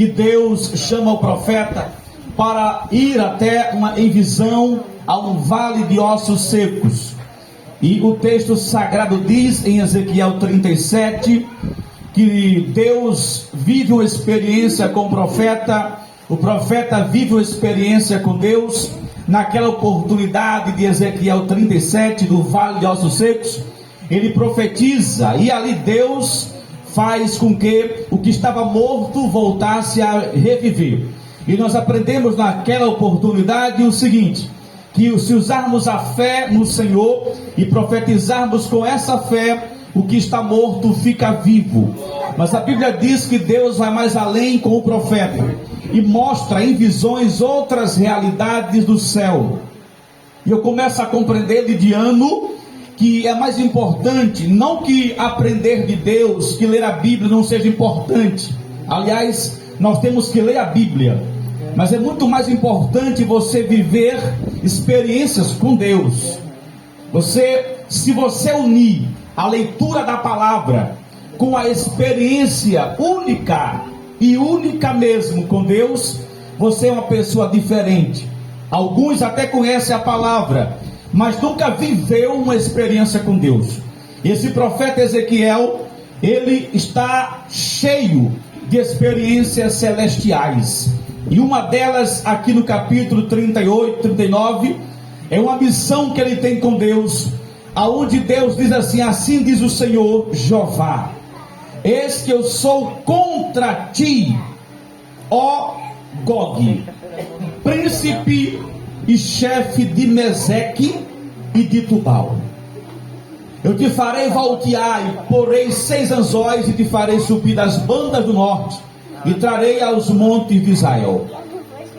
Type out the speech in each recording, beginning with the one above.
que Deus chama o profeta para ir até em visão a um vale de ossos secos. E o texto sagrado diz em Ezequiel 37 que Deus vive uma experiência com o profeta vive uma experiência com Deus. Naquela oportunidade de Ezequiel 37, do vale de ossos secos, ele profetiza, e ali Deus faz com que o que estava morto voltasse a reviver. E nós aprendemos naquela oportunidade o seguinte, que se usarmos a fé no Senhor e profetizarmos com essa fé, o que está morto fica vivo. Mas a Bíblia diz que Deus vai mais além com o profeta e mostra em visões outras realidades do céu. E eu começo a compreender, Lidiano, que é mais importante, não que aprender de Deus, que ler a Bíblia não seja importante. Aliás, nós temos que ler a Bíblia, mas é muito mais importante você viver experiências com Deus. Se você unir a leitura da palavra com a experiência única mesmo com Deus, você é uma pessoa diferente. Alguns até conhecem a palavra, mas nunca viveu uma experiência com Deus. Esse profeta Ezequiel, ele está cheio de experiências celestiais, e uma delas aqui no capítulo 38, 39, é uma missão que ele tem com Deus, aonde Deus diz assim: assim diz o Senhor Jeová, eis que eu sou contra ti, ó Gog, príncipe e chefe de Meseque e de Tubal. Eu te farei voltear e porei 6 anzóis e te farei subir das bandas do norte e trarei aos montes de Israel.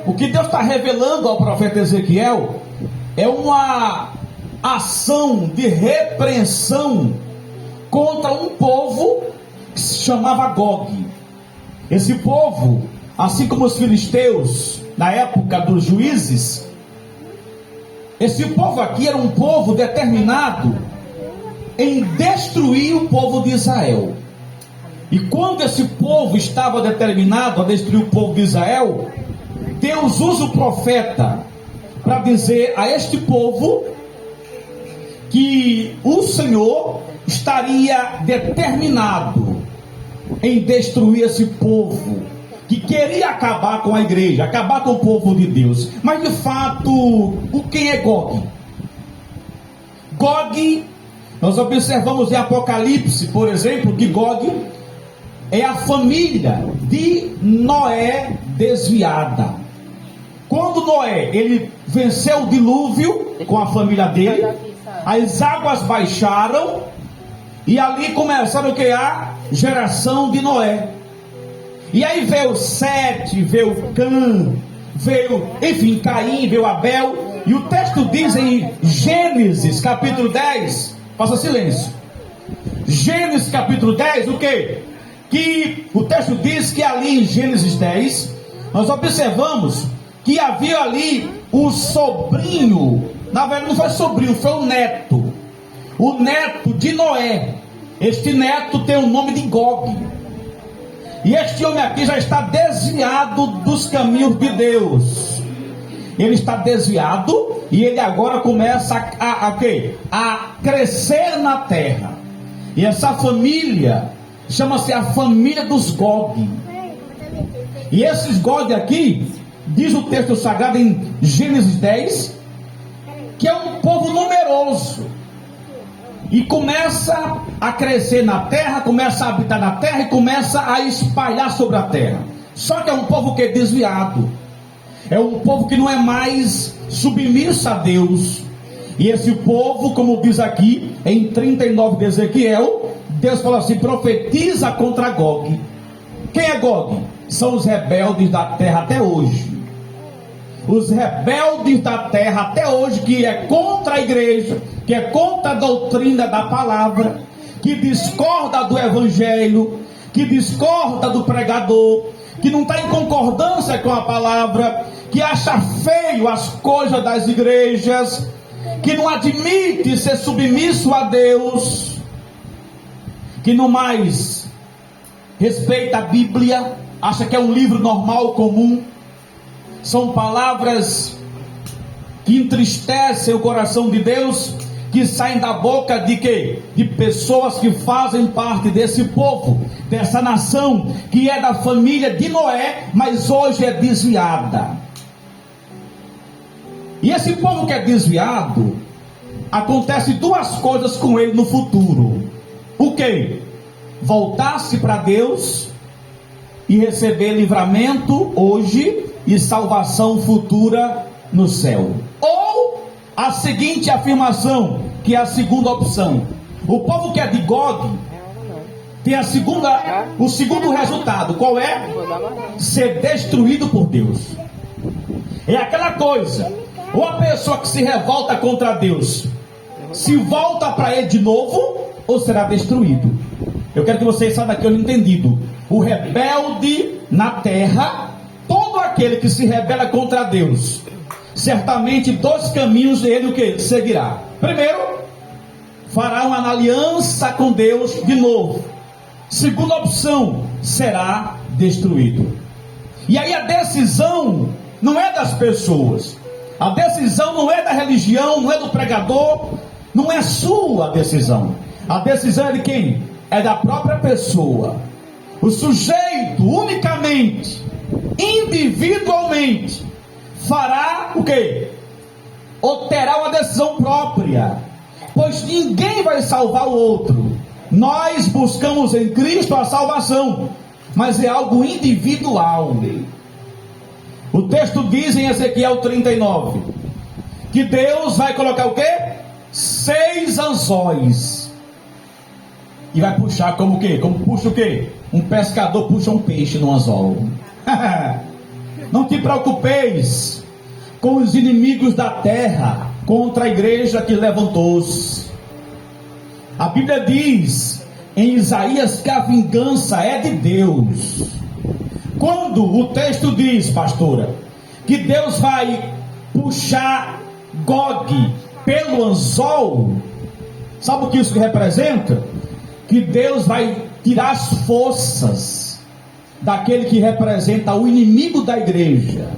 O que Deus está revelando ao profeta Ezequiel é uma ação de repreensão contra um povo que se chamava Gog. Esse povo, assim como os filisteus na época dos juízes, esse povo aqui era um povo determinado em destruir o povo de Israel. E quando esse povo estava determinado a destruir o povo de Israel, Deus usa o profeta para dizer a este povo que o Senhor estaria determinado em destruir esse povo que queria acabar com a igreja, acabar com o povo de Deus. Mas de fato, quem é Gog? Gog, nós observamos em Apocalipse, por exemplo, que Gog é a família de Noé desviada. Quando Noé, ele venceu o dilúvio com a família dele, as águas baixaram e ali começaram a criar geração de Noé. E aí veio Sete, veio Cã, veio Caim, veio Abel. E o texto diz em Gênesis capítulo 10, faça silêncio, Gênesis capítulo 10, o quê? Que o texto diz que ali em Gênesis 10, nós observamos que havia ali o sobrinho, na verdade não foi sobrinho, foi o neto de Noé. Este neto tem o nome de Gog. E este homem aqui já está desviado dos caminhos de Deus. Ele está desviado e ele agora começa a crescer na terra. E essa família chama-se a família dos Gog. E esses Gog aqui, diz o texto sagrado em Gênesis 10, que é um povo numeroso. E começa a crescer na terra, começa a habitar na terra e começa a espalhar sobre a terra. Só que é um povo que é desviado. É um povo que não é mais submisso a Deus. E esse povo, como diz aqui em 39 de Ezequiel, Deus fala assim: profetiza contra Gog. Quem é Gog? São os rebeldes da terra até hoje. Os rebeldes da terra até hoje, que é contra a igreja, que é contra a doutrina da palavra, que discorda do evangelho, que discorda do pregador, que não está em concordância com a palavra, que acha feio as coisas das igrejas, que não admite ser submisso a Deus, que não mais respeita a Bíblia, acha que é um livro normal, comum. São palavras que entristecem o coração de Deus, que saem da boca de quê? De pessoas que fazem parte desse povo, dessa nação, que é da família de Noé, mas hoje é desviada. E esse povo que é desviado, acontece duas coisas com ele no futuro. O quê? Voltar-se para Deus e receber livramento hoje e salvação futura no céu. Ou a seguinte afirmação, que é a segunda opção: o povo que é de Gog tem o segundo resultado. Qual é? Ser destruído por Deus. É aquela coisa, ou a pessoa que se revolta contra Deus se volta para ele de novo, ou será destruído. Eu quero que vocês saiam daqui entendido. O rebelde na terra, todo aquele que se rebela contra Deus, certamente dois caminhos ele o que seguirá. Primeiro, fará uma aliança com Deus de novo. Segunda opção, será destruído. E aí a decisão não é das pessoas, a decisão não é da religião, não é do pregador, não é sua decisão. A decisão é de quem? É da própria pessoa. O sujeito unicamente, individualmente, fará o quê? Ou terá uma decisão própria, pois ninguém vai salvar o outro. Nós buscamos em Cristo a salvação, mas é algo individual. O texto diz em Ezequiel 39 que Deus vai colocar o quê? 6 anzóis, e vai puxar como o quê? Como puxa o quê? Um pescador puxa um peixe no anzol. Não te preocupeis com os inimigos da terra, contra a igreja que levantou-se. A Bíblia diz em Isaías que a vingança é de Deus. Quando o texto diz, pastora, que Deus vai puxar Gog pelo anzol, sabe o que isso representa? Que Deus vai tirar as forças daquele que representa o inimigo da igreja.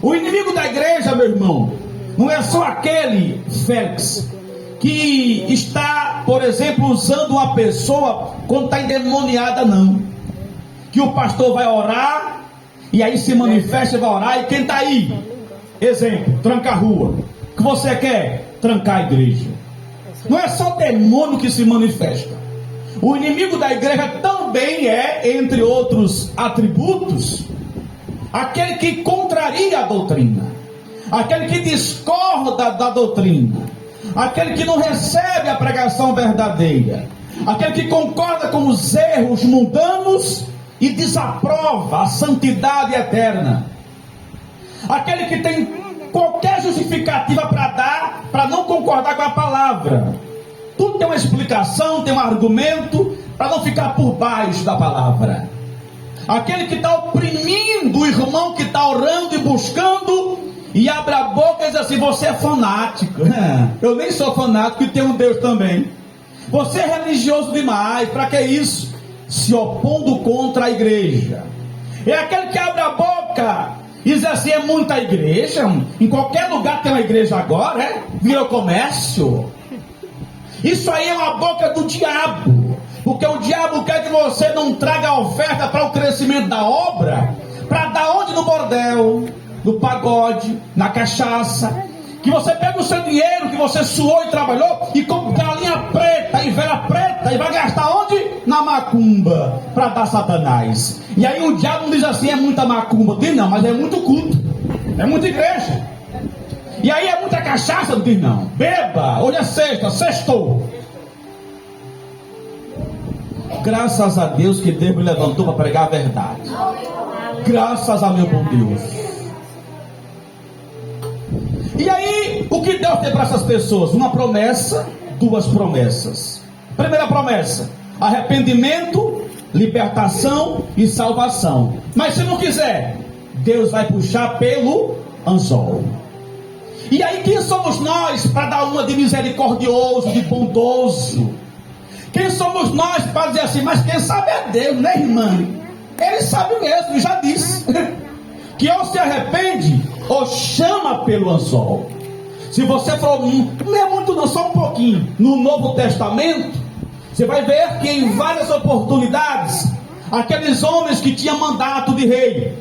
O inimigo da igreja, meu irmão, não é só aquele, Félix, que está, por exemplo, usando uma pessoa quando está endemoniada, não. Que o pastor vai orar, e aí se manifesta e vai orar, e quem está aí? Exemplo, tranca a rua. O que você quer? Trancar a igreja. Não é só demônio que se manifesta. O inimigo da igreja também é, entre outros atributos, aquele que contraria a doutrina, aquele que discorda da doutrina, aquele que não recebe a pregação verdadeira, aquele que concorda com os erros mundanos e desaprova a santidade eterna, aquele que tem qualquer justificativa para dar, para não concordar com a palavra. Tudo tem uma explicação, tem um argumento, para não ficar por baixo da palavra. Aquele que está oprimindo o irmão que está orando e buscando, e abre a boca e diz assim: você é fanático. Eu nem sou fanático e tenho um Deus também. Você é religioso demais, para que isso? Se opondo contra a igreja. É aquele que abre a boca e diz assim: é muita igreja, em qualquer lugar tem uma igreja agora, virou comércio. Isso aí é uma boca do diabo, porque o diabo quer que você não traga a oferta para o crescimento da obra, para dar onde? No bordel, no pagode, na cachaça. Que você pega o seu dinheiro que você suou e trabalhou e compra galinha preta e velha preta e vai gastar onde? Na macumba, para dar Satanás. E aí o diabo diz assim: é muita macumba. Diz não, mas é muito culto, é muita igreja. E aí é muita cachaça. Diz não, beba, hoje é sexta, sextou. Graças a Deus que Deus me levantou para pregar a verdade. Graças a meu bom Deus. E aí, o que Deus tem para essas pessoas? Uma promessa, duas promessas. Primeira promessa: arrependimento, libertação e salvação. Mas se não quiser, Deus vai puxar pelo anzol. E aí, quem somos nós para dar uma de misericordioso, de bondoso? Quem somos nós para dizer assim: mas quem sabe é Deus, né, irmã? Ele sabe mesmo, já disse, que ou se arrepende, ou chama pelo anzol. Se você for, não é muito não, só um pouquinho, no Novo Testamento, você vai ver que em várias oportunidades, aqueles homens que tinham mandato de rei,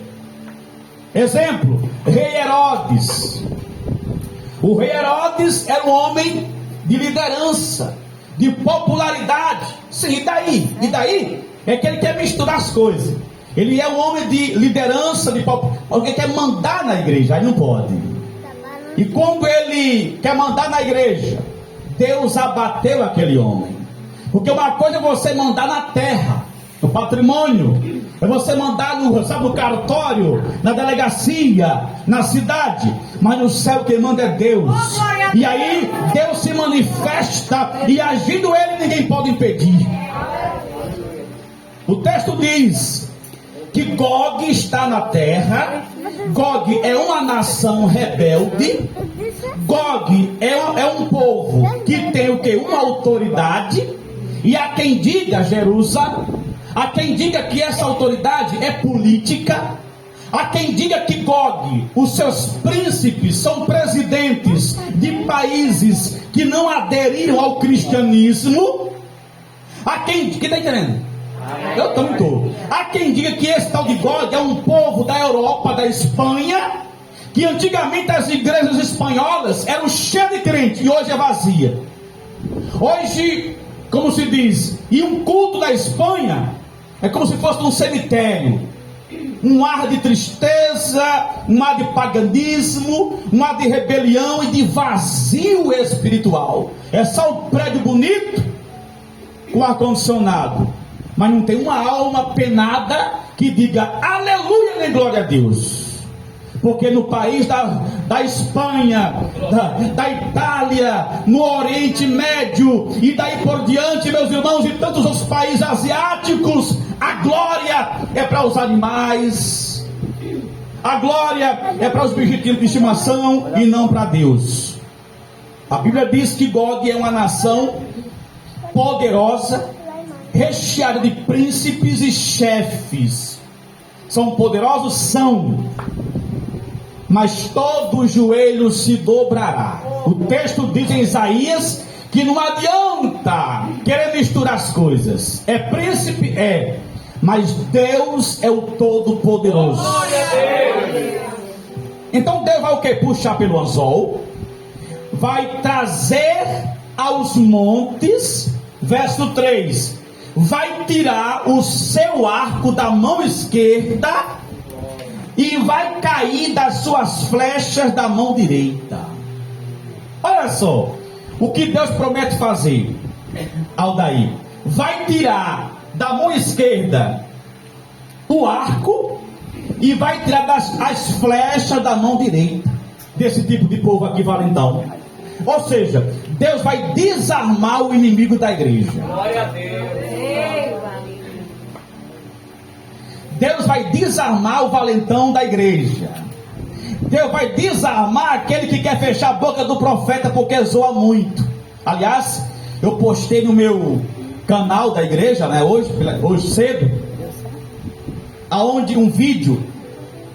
exemplo, rei Herodes. O rei Herodes era um homem de liderança, de popularidade. Sim, e daí? E daí? É que ele quer misturar as coisas. Ele é um homem de liderança, de popularidade, porque quer mandar na igreja, aí não pode. E quando ele quer mandar na igreja, Deus abateu aquele homem. Porque uma coisa é você mandar na terra, no patrimônio, é você mandar no cartório, na delegacia, na cidade, mas no céu quem manda é Deus. E aí Deus se manifesta, e agindo ele ninguém pode impedir. O texto diz que Gog está na terra. Gog é uma nação rebelde. Gog é um povo que tem o que? Uma autoridade. E há quem diga, Jerusa, há quem diga que essa autoridade é política. Há quem diga que Gog, os seus príncipes, são presidentes de países que não aderiram ao cristianismo. Há quem está entendendo? Eu também estou. Há quem diga que esse tal de Gog é um povo da Europa, da Espanha, que antigamente as igrejas espanholas eram cheias de crente e hoje é vazia. Hoje, como se diz, e um culto da Espanha é como se fosse um cemitério, um ar de tristeza, um ar de paganismo, um ar de rebelião e de vazio espiritual. É só um prédio bonito com ar-condicionado, mas não tem uma alma penada que diga aleluia nem glória a Deus. Porque no país da Espanha, da Itália, no Oriente Médio e daí por diante, meus irmãos, e tantos outros países asiáticos, a glória é para os animais, a glória é para os bichinhos de estimação e não para Deus. A Bíblia diz que Gog é uma nação poderosa, recheada de príncipes e chefes. São poderosos? São. Mas todo joelho se dobrará. O texto diz em Isaías que não adianta querer misturar as coisas. É príncipe? É. Mas Deus é o Todo-Poderoso. Então Deus vai o que? Puxar pelo anzol. Vai trazer aos montes. Verso 3. Vai tirar o seu arco da mão esquerda e vai cair das suas flechas da mão direita. Olha só o que Deus promete fazer. Aldair vai tirar da mão esquerda o arco e vai tirar as flechas da mão direita desse tipo de povo aqui valentão. Ou seja, Deus vai desarmar o inimigo da igreja. Glória a Deus. Deus vai desarmar o valentão da igreja. Deus vai desarmar aquele que quer fechar a boca do profeta porque zoa muito. Aliás, eu postei no meu canal da igreja, né, hoje cedo, aonde um vídeo,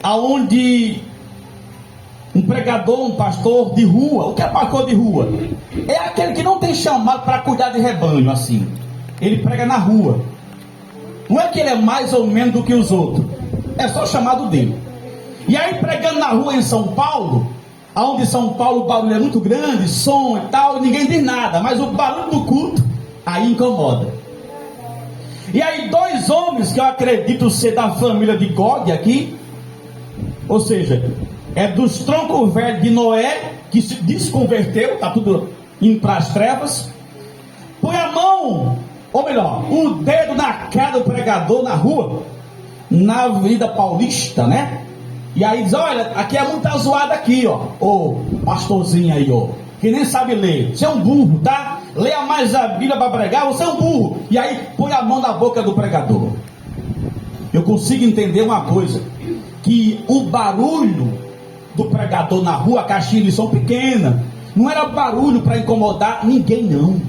aonde um pregador, um pastor de rua. O que é pastor de rua? É aquele que não tem chamado para cuidar de rebanho assim. Ele prega na rua. Não é que ele é mais ou menos do que os outros, é só chamado dele. E aí pregando na rua em São Paulo, aonde São Paulo o barulho é muito grande, som e tal, ninguém diz nada, mas o barulho do culto aí incomoda. E aí dois homens que eu acredito ser da família de Gog aqui, ou seja, é dos troncos velhos de Noé, que se desconverteu, está tudo indo para as trevas, põe a mão, ou melhor, o dedo na cara do pregador na rua, na Avenida Paulista, né? E aí diz, olha, aqui é muita zoada aqui, ó, ô pastorzinho aí, ó, que nem sabe ler, você é um burro, tá? Leia mais a Bíblia para pregar, você é um burro. E aí põe a mão na boca do pregador. Eu consigo entender uma coisa, que o barulho do pregador na rua, a caixinha de som pequena, não era barulho para incomodar ninguém não.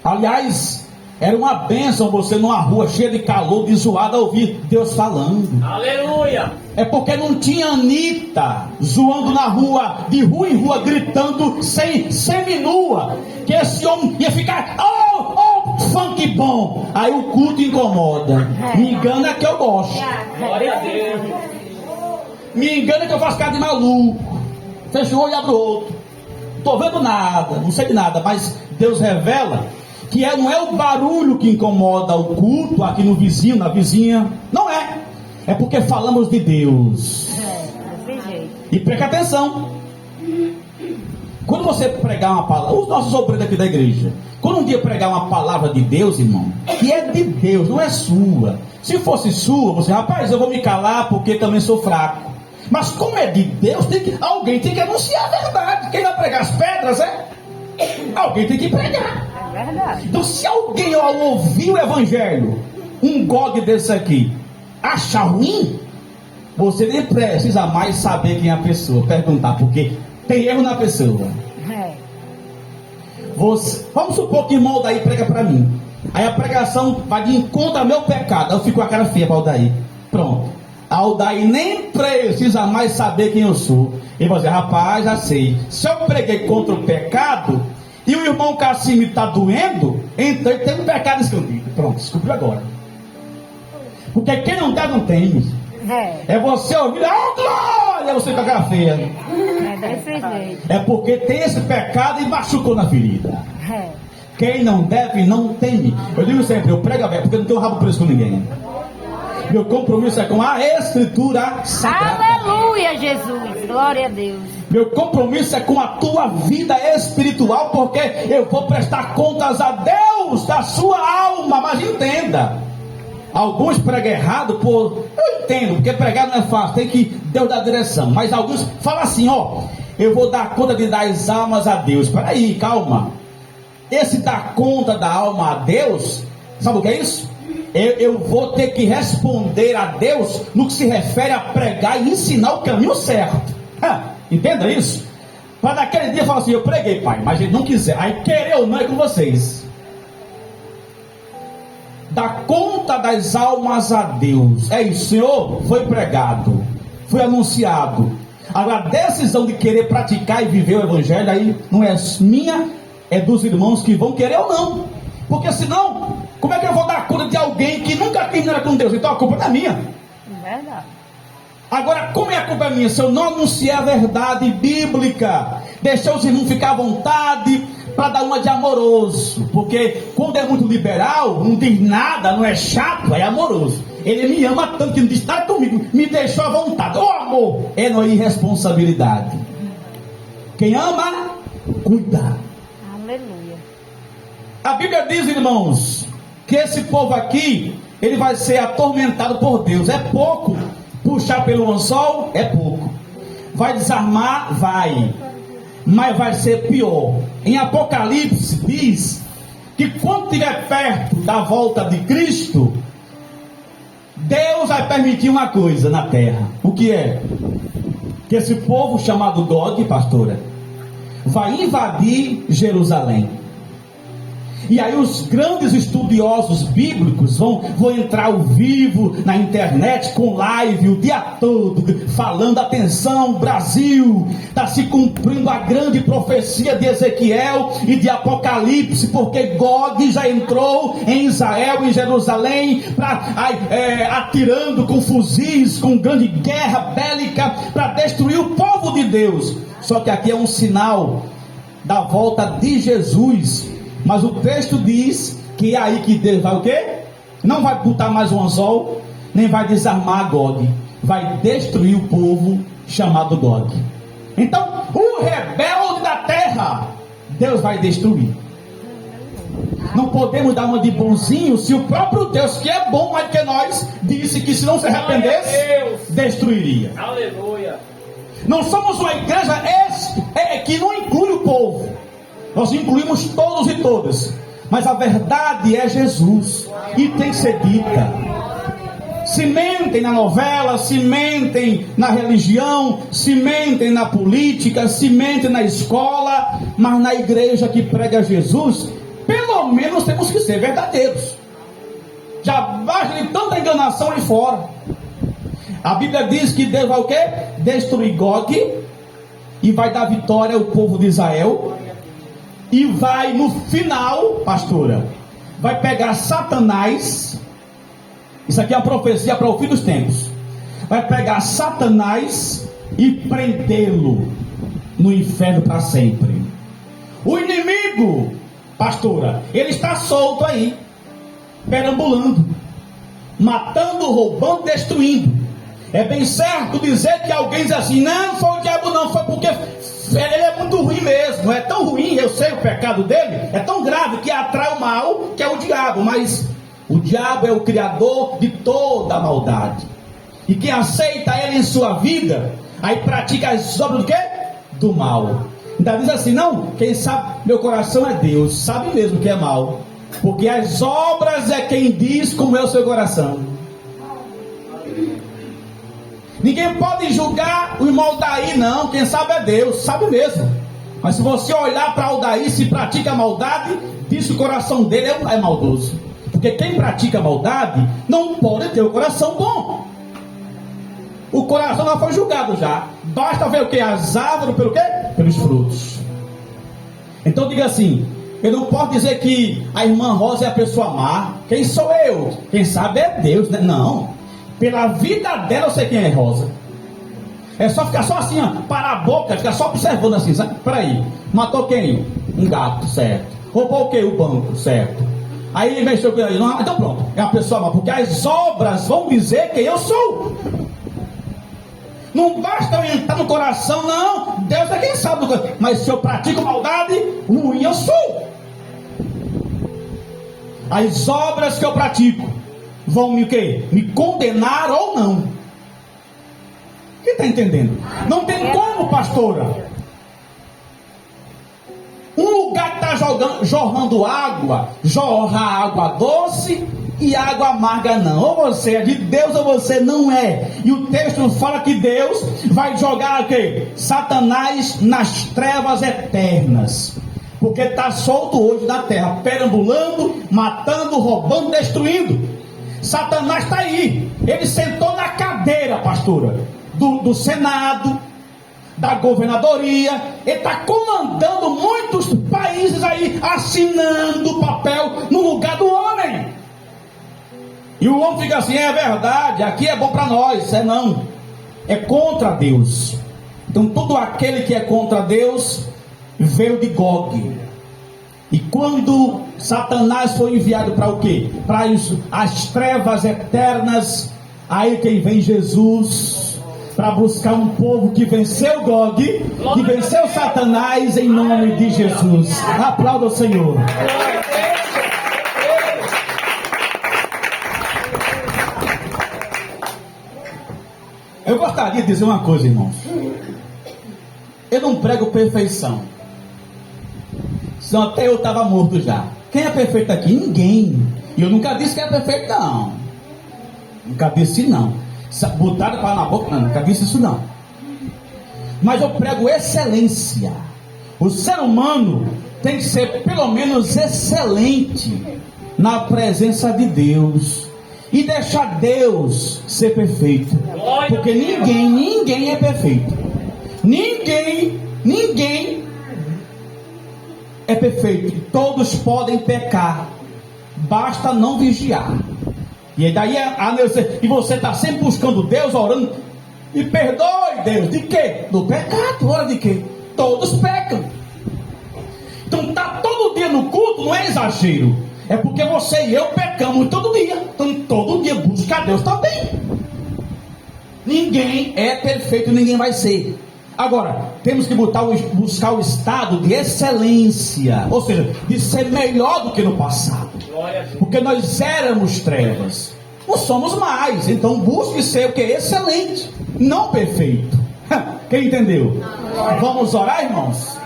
Aliás, Era uma bênção você numa rua cheia de calor, de zoada, ouvir Deus falando. Aleluia! É porque não tinha Anitta zoando na rua, de rua em rua, gritando seminua, que esse homem ia ficar, oh, funk bom. Aí o culto incomoda. Me engana que eu gosto. Glória a Deus! Me engana que eu faço cara de maluco. Fecha o olho e abre o outro. Estou vendo nada, não sei de nada, mas Deus revela que não é o barulho que incomoda o culto aqui no vizinho, na vizinha. Não é. É porque falamos de Deus. E preste atenção. Quando você pregar uma palavra, os nossos obreiros aqui da igreja, quando um dia pregar uma palavra de Deus, irmão, que é de Deus, não é sua. Se fosse sua, você, rapaz, eu vou me calar porque também sou fraco. Mas como é de Deus, alguém tem que anunciar a verdade. Quem vai pregar as pedras, alguém tem que pregar. É verdade. Então, se alguém ao ouvir o evangelho, um Gog desse aqui, achar ruim, você nem precisa mais saber quem é a pessoa, perguntar, porque tem erro na pessoa. Vamos supor que o irmão Aldair prega para mim. Aí a pregação vai de encontro ao meu pecado. Eu fico com a cara feia para Aldair. Pronto. Aldair nem precisa mais saber quem eu sou. Ele vai dizer, rapaz, já sei. Se eu preguei contra o pecado e o irmão Cassime está doendo, então ele tem um pecado escondido. Pronto, descobriu agora. Porque quem não dá, não tem. É você ouvir, glória, você com a cara feia. É porque tem esse pecado e machucou na ferida. Quem não deve, não teme. Eu digo sempre, eu prego a verdade, porque eu não tenho rabo preso com ninguém. Meu compromisso é com a Escritura Sagrada. Aleluia, Jesus, glória a Deus. Meu compromisso é com a tua vida espiritual, porque eu vou prestar contas a Deus da sua alma. Mas entenda, alguns pregam errado por... Eu entendo, porque pregar não é fácil, tem que Deus dar direção. Mas alguns falam assim, eu vou dar conta de dar as almas a Deus. Peraí, calma. Esse dar conta da alma a Deus, sabe o que é isso? Eu vou ter que responder a Deus no que se refere a pregar e ensinar o caminho certo. Entenda isso? Para naquele dia falar assim, eu preguei, pai, mas ele não quiser. Aí querer ou não é com vocês. Dar conta das almas a Deus. É isso, Senhor, foi pregado, foi anunciado. Agora a decisão de querer praticar e viver o evangelho aí não é minha, é dos irmãos que vão querer ou não. Porque senão, como é que eu vou dar conta de alguém que nunca teve nada com Deus? Então a culpa não é minha. Verdade. Agora, como é a culpa minha? Se eu não anunciar a verdade bíblica, deixar os irmãos ficar à vontade para dar uma de amoroso. Porque quando é muito liberal, não diz nada, não é chato, é amoroso. Ele me ama tanto que não diz nada comigo, me deixou à vontade. Amor, é não irresponsabilidade. Quem ama, cuida. Aleluia. A Bíblia diz, irmãos, que esse povo aqui, ele vai ser atormentado por Deus. É pouco. Puxar pelo anzol, é pouco. Vai desarmar, vai. Mas vai ser pior. Em Apocalipse diz que quando estiver perto da volta de Cristo, Deus vai permitir uma coisa na terra. O que é? Que esse povo chamado Gog, pastora, vai invadir Jerusalém. E aí os grandes estudiosos bíblicos vão entrar ao vivo na internet com live o dia todo, falando, atenção Brasil, está se cumprindo a grande profecia de Ezequiel e de Apocalipse, porque Gog já entrou em Israel, em Jerusalém, atirando com fuzis, com grande guerra bélica, para destruir o povo de Deus. Só que aqui é um sinal da volta de Jesus. Mas o texto diz que é aí que Deus vai o quê? Não vai botar mais um anzol, nem vai desarmar Gog. Vai destruir o povo chamado Gog. Então, o rebelde da terra, Deus vai destruir. Não podemos dar uma de bonzinho se o próprio Deus, que é bom mais que nós, disse que se não se arrependesse, destruiria. Aleluia. Não somos uma igreja que não inclui o povo. Nós incluímos todos e todas, mas a verdade é Jesus e tem que ser dita. Se mentem na novela, se mentem na religião, se mentem na política, se mentem na escola, mas na igreja que prega Jesus, pelo menos temos que ser verdadeiros. Já basta de tanta enganação ali fora. A Bíblia diz que Deus vai o quê? Destruir Gog, e vai dar vitória ao povo de Israel, e vai no final, pastora, vai pegar Satanás. Isso aqui é uma profecia para o fim dos tempos. Vai pegar Satanás e prendê-lo no inferno para sempre. O inimigo, pastora, ele está solto aí, perambulando, matando, roubando, destruindo. É bem certo dizer que alguém diz assim: não foi o diabo, não, foi porque ele é muito ruim mesmo. É tão ruim, eu sei o pecado dele, é tão grave que atrai o mal, que é o diabo. Mas o diabo é o criador de toda a maldade, e quem aceita ele em sua vida, aí pratica as obras do quê? Do mal. Ainda diz assim: não, quem sabe meu coração é Deus, sabe mesmo que é mal, porque as obras é quem diz como é o seu coração. Ninguém pode julgar o irmão Aldair, não. Quem sabe é Deus, sabe mesmo. Mas se você olhar para Aldair, se pratica maldade, diz que o coração dele é maldoso. Porque quem pratica maldade não pode ter o coração bom. O coração já foi julgado já. Basta ver o que? As árvores pelo quê? Pelos frutos. Então diga assim: eu não posso dizer que a irmã Rosa é a pessoa má. Quem sou eu? Quem sabe é Deus, né? Não. Pela vida dela eu sei quem é Rosa. É só ficar só assim, ó, parar a boca, ficar só observando assim, sabe? Peraí, matou quem? Um gato, certo. Roubou o quê? O banco, certo. Aí ele mexeu com ele, não, então pronto, é uma pessoa má, porque as obras vão dizer quem eu sou. Não basta eu entrar no coração, não. Deus é quem sabe do coração. Mas se eu pratico maldade, ruim eu sou. As obras que eu pratico vão me o quê? Me condenar ou não. Quem está entendendo? Não tem como, pastora. Um lugar que está jorrando água, jorra água doce e água amarga não. Ou você é de Deus ou você não é. E o texto fala que Deus vai jogar o quê? Satanás nas trevas eternas. Porque está solto hoje na terra, perambulando, matando, roubando, destruindo. Satanás está aí. Ele sentou na cadeira, pastora, do Senado, da governadoria. Ele está comandando muitos países aí, assinando o papel no lugar do homem. E o homem fica assim: é verdade, aqui é bom para nós. É não, é contra Deus. Então todo aquele que é contra Deus veio de Gog. E quando Satanás foi enviado para o quê? Para as trevas eternas, aí quem vem? Jesus, para buscar um povo que venceu Gog, que venceu Satanás, em nome de Jesus. Aplauda o Senhor. Eu gostaria de dizer uma coisa, irmãos. Eu não prego perfeição. Senão até eu estava morto já. Quem é perfeito aqui? Ninguém. E eu nunca disse que é perfeito, não. Nunca disse não. Botaram para na boca, não. Nunca disse isso, não. Mas eu prego excelência. O ser humano tem que ser pelo menos excelente na presença de Deus. E deixar Deus ser perfeito. Porque ninguém é perfeito. Ninguém é perfeito. Todos podem pecar. Basta não vigiar. E daí e você está sempre buscando Deus, orando. E perdoe Deus. De quê? Do pecado. Ora de quê? Todos pecam. Então está todo dia no culto, não é exagero. É porque você e eu pecamos todo dia. Então todo dia busca a Deus também. Ninguém é perfeito, ninguém vai ser. Agora, temos que buscar o estado de excelência, ou seja, de ser melhor do que no passado. Porque nós éramos trevas, não somos mais. Então busque ser o que é excelente, não perfeito. Quem entendeu? Vamos orar, irmãos?